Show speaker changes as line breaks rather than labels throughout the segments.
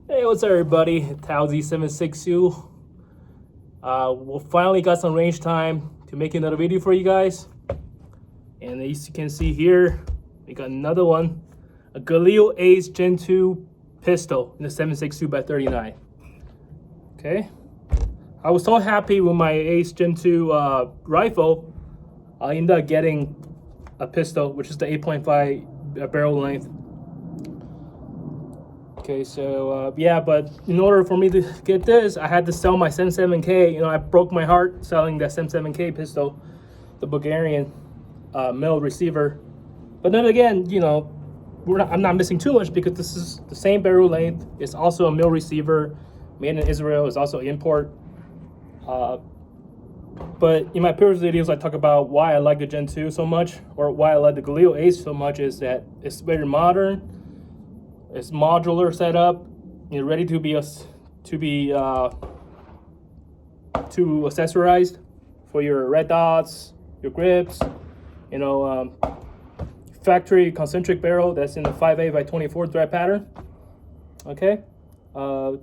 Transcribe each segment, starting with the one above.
Hey, what's up, everybody? Towsy762. We finally got some range time to make another video for you guys. And as you can see here, we got another one, a Galil Ace Gen 2 pistol in the 7.62x39. Okay. I was so happy with my Ace Gen 2 rifle. I ended up getting a pistol, which is the 8.5 barrel length. Okay, so yeah, but in order for me to get this, I had to sell my 77K. You know, I broke my heart selling that 77K pistol, the Bulgarian mill receiver. But then again, you know, I'm not missing too much because this is the same barrel length. It's also a mill receiver, made in Israel. It's also import. But in my previous videos, I talk about why I like the Gen 2 so much, or why I like the Galil Ace so much, is that it's very modern. It's modular setup. You're ready to be accessorized for your red dots, your grips. You know, factory concentric barrel that's in the 5.8x24 thread pattern. Okay. So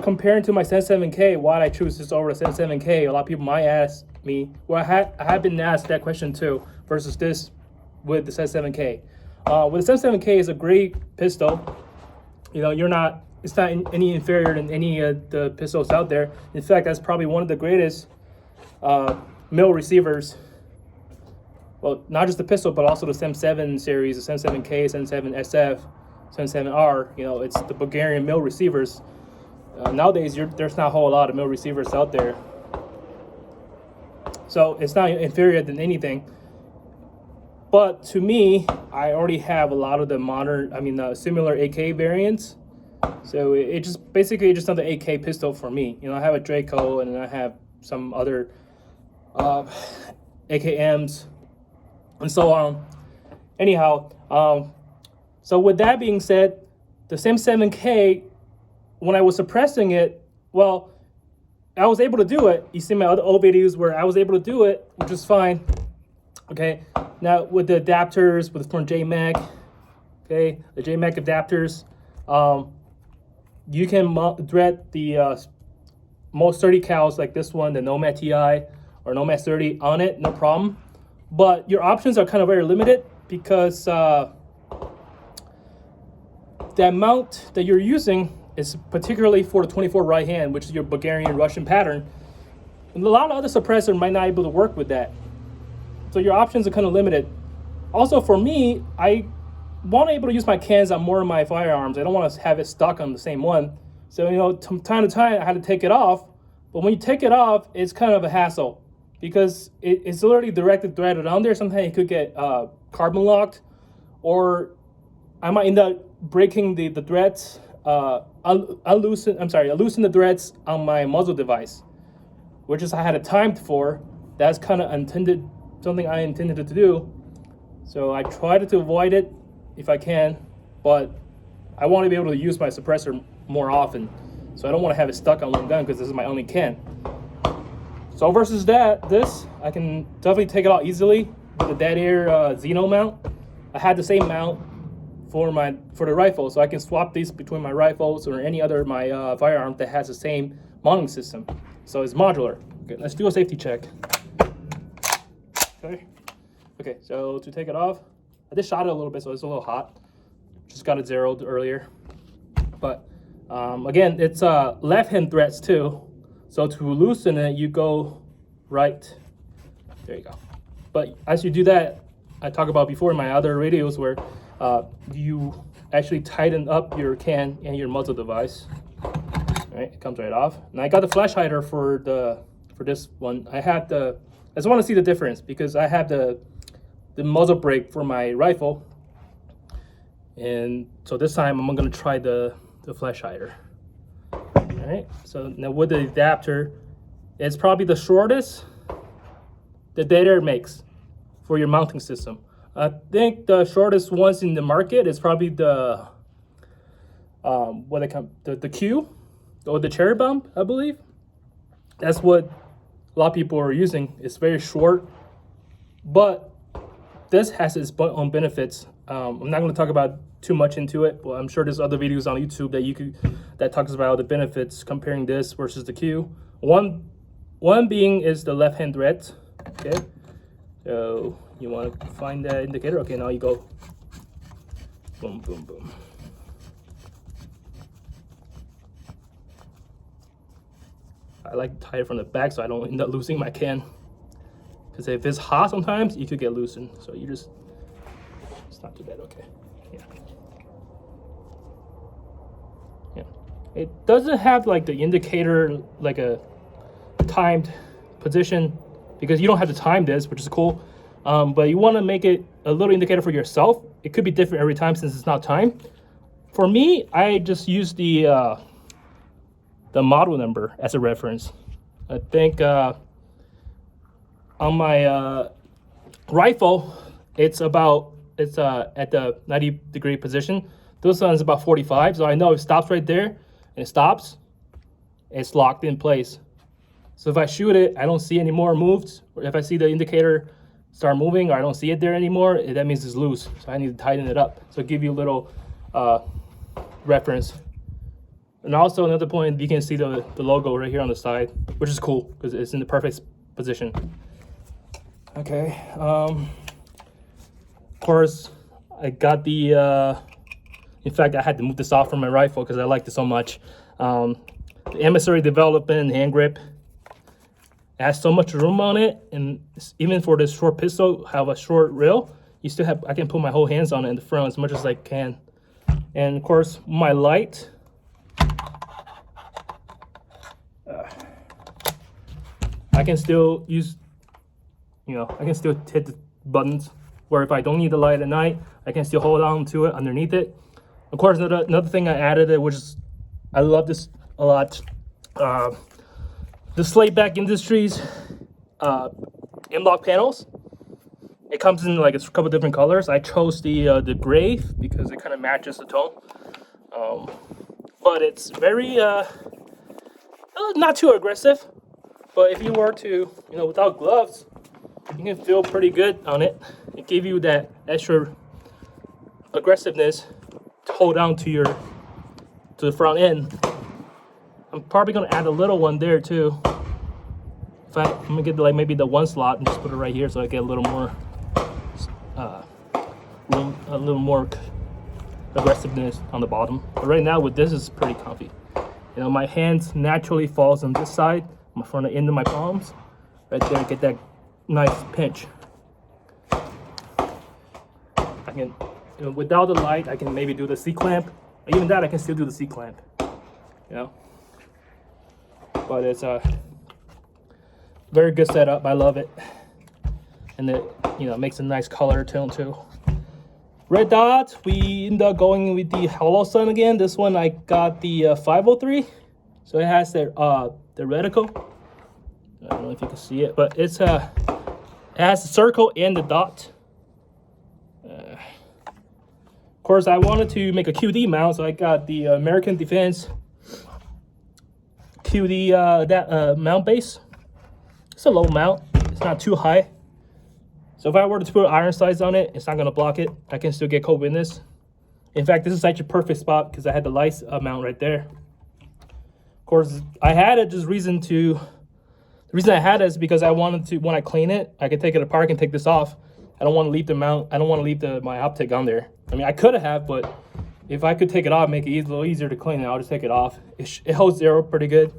comparing to my 77K, why I choose this over the 77K? A lot of people might ask me. Well, I have been asked that question too. Versus this with the 77K. With the 77K is a great pistol. You know, it's not any inferior than any of the pistols out there. In fact, that's probably one of the greatest mill receivers. Well, not just the pistol, but also the 77 series, the 77K, 77SF, 77R. You know, it's the Bulgarian mill receivers. Nowadays, there's not a whole lot of mill receivers out there. So it's not inferior than anything. But to me, I already have a lot of the similar AK variants. So it just basically just another AK pistol for me. You know, I have a Draco and I have some other AKMs and so on. Anyhow, so with that being said, the same 7K, when I was suppressing it, well, I was able to do it. You see my other old videos where I was able to do it, which is fine. Okay, now with the adapters from JMac, okay, the JMac adapters, you can thread the most sturdy cals like this one, the Nomad TI or Nomad 30 on it, no problem. But your options are kind of very limited because the mount that you're using is particularly for the 24 right hand, which is your Bulgarian Russian pattern. And a lot of other suppressors might not be able to work with that. So your options are kind of limited. Also for me, I want to be able to use my cans on more of my firearms. I don't want to have it stuck on the same one. So, you know, from time to time, I had to take it off. But when you take it off, it's kind of a hassle because it's literally directed threaded on there. Sometimes it could get carbon locked, or I might end up breaking the threads, loosen the threads on my muzzle device, which is I had it timed for. That's kind of something I intended to do. So I tried to avoid it if I can, but I want to be able to use my suppressor more often. So I don't want to have it stuck on one gun because this is my only can. So versus this, I can definitely take it out easily with the Deadair Xeno mount. I had the same mount for the rifle, so I can swap these between my rifles or any other my firearm that has the same mounting system. So it's modular. Okay, let's do a safety check. Okay, so to take it off, I just shot it a little bit, so it's a little hot. Just got it zeroed earlier. But again, it's left-hand threads too. So to loosen it, you go right. There you go. But as you do that, I talked about before in my other videos where you actually tighten up your can and your muzzle device. All right, it comes right off. And I got the flash hider for this one. I just want to see the difference because I have the muzzle brake for my rifle, and so this time I'm going to try the flash hider. All right, so now with the adapter, it's probably the shortest the Deadair makes for your mounting system. I think the shortest ones in the market is probably the the Q or the Cherry Bomb, I believe. That's what a lot of people are using. It's very short, but this has its own benefits I'm not going to talk about too much into it, but I'm sure there's other videos on YouTube that talks about the benefits comparing this versus the Q. One being is the left hand thread. Okay, so you want to find that indicator. Okay, now you go boom, boom, boom. I like to tie it from the back so I don't end up losing my can. Because if it's hot sometimes, you could get loosened. So you just, it's not too bad, okay. Yeah. Yeah. It doesn't have like the indicator, like a timed position, because you don't have to time this, which is cool. But you want to make it a little indicator for yourself. It could be different every time since it's not timed. For me, I just use the model number as a reference. I think on my rifle, it's at the 90-degree position. This one's about 45, so I know it stops right there, and it stops. It's locked in place. So if I shoot it, I don't see any more moves. Or if I see the indicator start moving, or I don't see it there anymore, that means it's loose. So I need to tighten it up. So give you a little reference. And also another point, you can see the logo right here on the side, which is cool because it's in the perfect position. Okay. Of course, I got the. In fact, I had to move this off from my rifle because I liked it so much. The Emissary Development hand grip. It has so much room on it, and even for this short pistol, have a short rail. You still have. I can put my whole hands on it in the front as much as I can. And of course, my light. I can still use, I can still hit the buttons where if I don't need the light at night, I can still hold on to it underneath it. Of course, another thing I added, which is, I love this a lot, the Slayback Industries M-Lok Panels. It comes in like a couple different colors. I chose the gray because it kind of matches the tone. But it's very, not too aggressive. But if you were to, without gloves, you can feel pretty good on it. It gives you that extra aggressiveness to hold on to the front end. I'm probably gonna add a little one there too. I'm gonna get like maybe the one slot and just put it right here so I get a little more, aggressiveness on the bottom. But right now with this, it's pretty comfy. My hands naturally falls on this side. My front end of my palms, right there, get that nice pinch. I can, without the light, I can maybe do the C-clamp. Even that, I can still do the C-clamp, But it's a very good setup. I love it, and it, makes a nice color tone too. Red dot, we end up going with the Hollow Sun again. This one I got the 503, so it has the reticle. I don't know if you can see it, but it has the circle and the dot. Of course, I wanted to make a QD mount, so I got the American Defense QD mount base. It's a low mount. It's not too high. So if I were to put iron sights on it, it's not going to block it. I can still get cold witness. In fact, this is actually a perfect spot because I had the lights mount right there. Of course, I had it just the reason I had it is because I wanted to, when I clean it, I can take it apart and take this off. I don't want to leave the mount. I don't want to leave my optic on there. I mean, I could have, but if I could take it off, make it a little easier to clean it, I'll just take it off. It holds zero pretty good.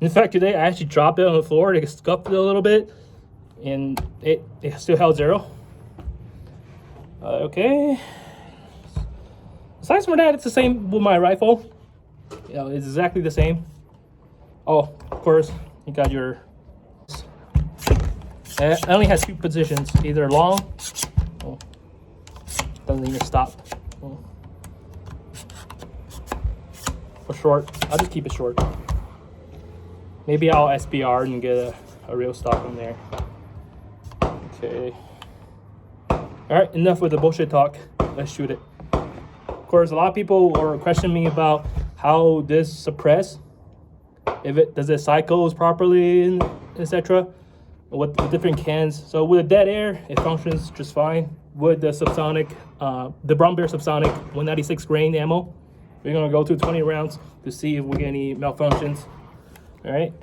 In fact, today I actually dropped it on the floor. It scuffed it a little bit, and it still held zero. Okay. Aside from that, it's the same with my rifle. It's exactly the same. Oh, of course, you got your. It only has two positions, either long. Oh, doesn't even stop. Oh. Or short. I'll just keep it short. Maybe I'll SBR and get a real stock in there. Okay. All right, enough with the bullshit talk. Let's shoot it. Of course, a lot of people are questioning me about how this suppress. Does it cycles properly, etc. With the different cans. So with a dead air, it functions just fine. with the subsonic, the Brown Bear subsonic 196 grain ammo. We're gonna go to 20 rounds to see if we get any malfunctions. All right.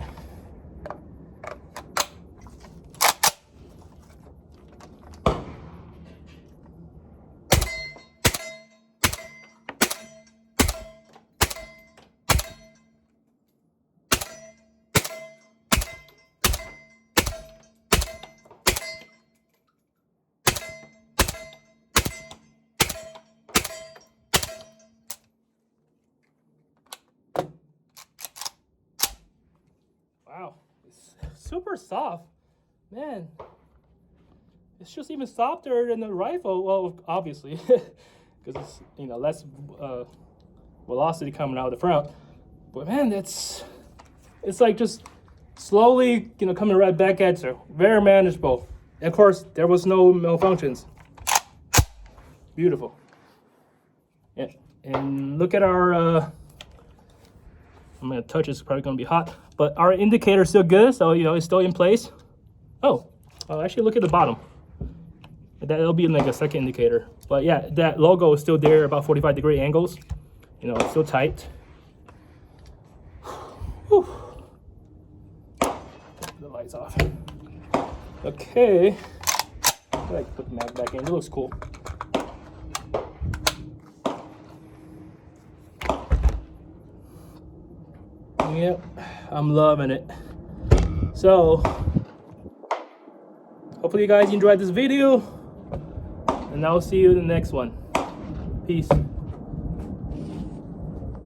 Wow, it's super soft, man. It's just even softer than the rifle. Well, obviously, because it's, you know, less velocity coming out of the front. But man, it's like just slowly, you know, coming right back at you. Very manageable. And of course, there was no malfunctions. Beautiful. And look at our. I'm gonna touch it, it's probably gonna be hot, but our indicator is still good, so you know it's still in place. Oh, actually look at the bottom. That'll be like a second indicator. But yeah, that logo is still there, about 45-degree angles. You know, it's still tight. Whew. The lights off. Okay. I like to put the mag back in. It looks cool. Yep, I'm loving it. So, hopefully you guys enjoyed this video, and I'll see you in the next one. Peace.